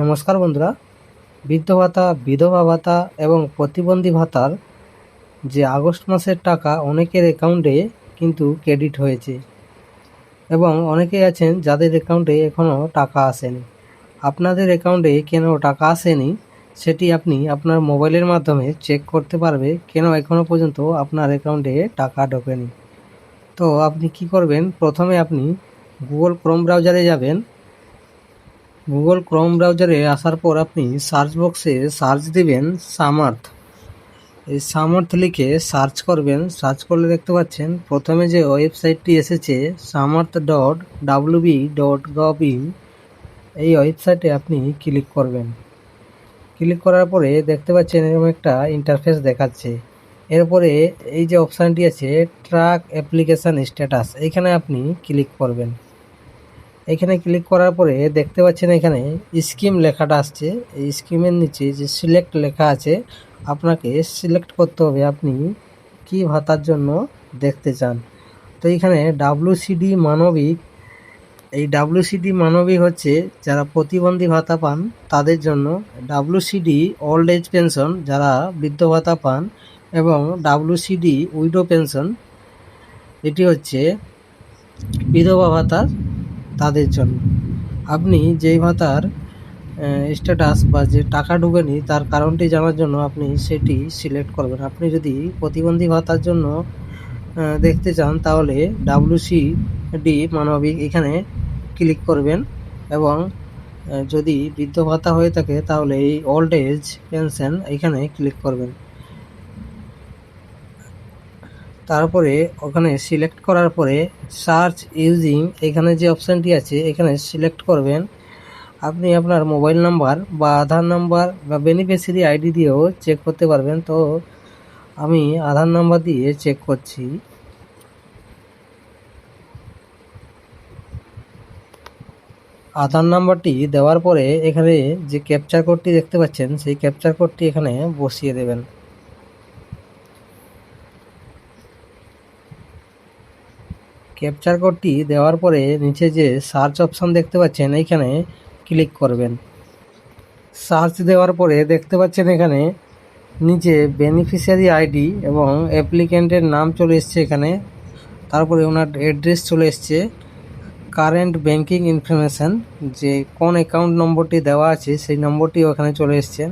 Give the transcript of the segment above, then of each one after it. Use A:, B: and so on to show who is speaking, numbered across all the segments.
A: নমস্কার বন্ধুরা, বৃদ্ধ ভাতা, বিধবা ভাতা এবং প্রতিবন্ধী ভাতার যে আগস্ট মাসের টাকা অনেকের অ্যাকাউন্টে কিন্তু ক্রেডিট হয়েছে এবং অনেকেই আছেন যাদের অ্যাকাউন্টে এখনও টাকা আসেনি। আপনাদের অ্যাকাউন্টে কেন টাকা আসেনি সেটি আপনি আপনার মোবাইলের মাধ্যমে চেক করতে পারবে কেন এখনও পর্যন্ত আপনার অ্যাকাউন্টে টাকা ঢোকেনি। তো আপনি কি করবেন, প্রথমে আপনি গুগল ক্রোম ব্রাউজারে যাবেন। গুগল ক্রোম ব্রাউজারে আসার পর আপনি সার্চ বক্সে সার্চ দিবেন সামার্থ। এই সামার্থ লিখে সার্চ করবেন। সার্চ করলে দেখতে পাচ্ছেন প্রথমে যে ওয়েবসাইটটি এসেছে samarth.wb.gov.in, এই ওয়েবসাইটে আপনি ক্লিক করবেন। ক্লিক করার পরে দেখতে পাচ্ছেন এরকম একটা ইন্টারফেস দেখাচ্ছে। এরপরে এই যে অপশানটি আছে ট্র্যাক অ্যাপ্লিকেশান স্ট্যাটাস, এইখানে আপনি ক্লিক করবেন। এখানে ক্লিক করার পরে দেখতে পাচ্ছেন এখানে স্কিম লেখাটা আসছে। এই স্কিমের নিচে যে সিলেক্ট লেখা আছে, আপনাকে সিলেক্ট করতে হবে আপনি কি ভাতার জন্য দেখতে চান। তো এখানে WCD মানবিক, এই WCD মানবিক হচ্ছে যারা প্রতিবন্ধী ভাতা পান তাদের জন্য, WCD ওল্ড এজ পেনশন যারা বৃদ্ধ ভাতা পান, এবং WCD উইডো পেনশন এটি হচ্ছে বিধবা ভাতা তাদের জন্য। আপনি যেই ভাতার স্ট্যাটাস বা যে টাকা ঢোকেনি তার কারণটি জানার জন্য আপনি সেটি সিলেক্ট করবেন। আপনি যদি প্রতিবন্ধী ভাতার জন্য দেখতে চান তাহলে WCD মানবিক এখানে ক্লিক করবেন, এবং যদি বৃদ্ধ ভাতা হয়ে থাকে তাহলে এই ওল্ড এজ পেনশন এখানে ক্লিক করবেন। তারপরে ওখানে সিলেক্ট করার পরে সার্চ ইউজিং এখানে যে অপশানটি আছে এখানে সিলেক্ট করবেন। আপনি আপনার মোবাইল নাম্বার বা আধার নাম্বার বা বেনিফিশিয়ারি আইডি দিয়েও চেক করতে পারবেন। তো আমি আধার নাম্বার দিয়ে চেক করছি। আধার নাম্বারটি দেওয়ার পরে এখানে যে ক্যাপচার কোডটি দেখতে পাচ্ছেন সেই ক্যাপচার কোডটি এখানে বসিয়ে দেবেন। ক্যাপচার কোডটি দেওয়ার পরে নিচে যে সার্চ অপশান দেখতে পাচ্ছেন এইখানে ক্লিক করবেন। সার্চ দেওয়ার পরে দেখতে পাচ্ছেন এখানে নিচে বেনিফিশিয়ারি আইডি এবং অ্যাপ্লিক্যান্টের নাম চলে এসছে এখানে, তারপরে ওনার অ্যাড্রেস চলে এসছে, কারেন্ট ব্যাংকিং ইনফরমেশান যে কোন অ্যাকাউন্ট নম্বরটি দেওয়া আছে সেই নম্বরটি ওখানে চলে এসছে।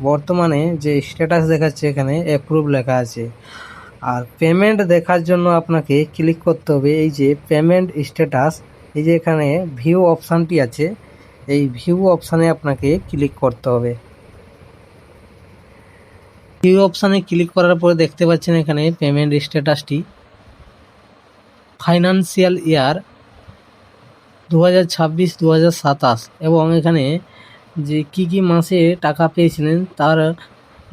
A: বর্তমানে যে স্ট্যাটাস দেখাচ্ছে এখানে অ্যাপ্রুভ লেখা আছে। আর পেমেন্ট দেখার জন্য আপনাকে ক্লিক করতে হবে এই যে পেমেন্ট স্ট্যাটাস, এই যে এখানে ভিউ অপশানটি আছে, এই ভিউ অপশানে আপনাকে ক্লিক করতে হবে। ভিউ অপশানে ক্লিক করার পরে দেখতে পাচ্ছেন এখানে পেমেন্ট স্ট্যাটাসটি ফাইন্যান্সিয়াল ইয়ার 2026-2027 এবং এখানে যে কি মাসে টাকা পেয়েছিলেন তার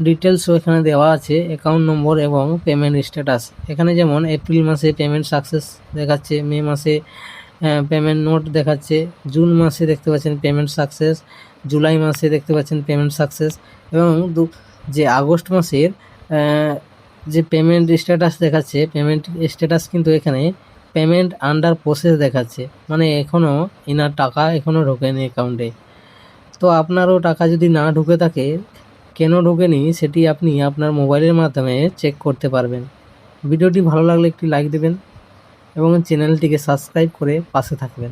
A: ডিটেলসও এখানে দেওয়া আছে, অ্যাকাউন্ট নম্বর এবং পেমেন্ট স্ট্যাটাস। এখানে যেমন এপ্রিল মাসে পেমেন্ট সাকসেস দেখাচ্ছে, মে মাসে পেমেন্ট নোট দেখাচ্ছে, জুন মাসে দেখতে পাচ্ছেন পেমেন্ট সাকসেস, জুলাই মাসে দেখতে পাচ্ছেন পেমেন্ট সাকসেস, এবং যে আগস্ট মাসের যে পেমেন্ট স্ট্যাটাস দেখাচ্ছে, পেমেন্ট স্ট্যাটাস কিন্তু এখানে পেমেন্ট আন্ডার প্রসেস দেখাচ্ছে, মানে এখনও এনার টাকা এখনও ঢোকেনি অ্যাকাউন্টে। তো আপনারও টাকা যদি না ঢুকে থাকে, কেন ঢোকেনি সেটি আপনি আপনার মোবাইলের মাধ্যমে চেক করতে পারবেন। ভিডিওটি ভালো লাগলে একটি লাইক দেবেন এবং চ্যানেলটিকে সাবস্ক্রাইব করে পাশে থাকবেন।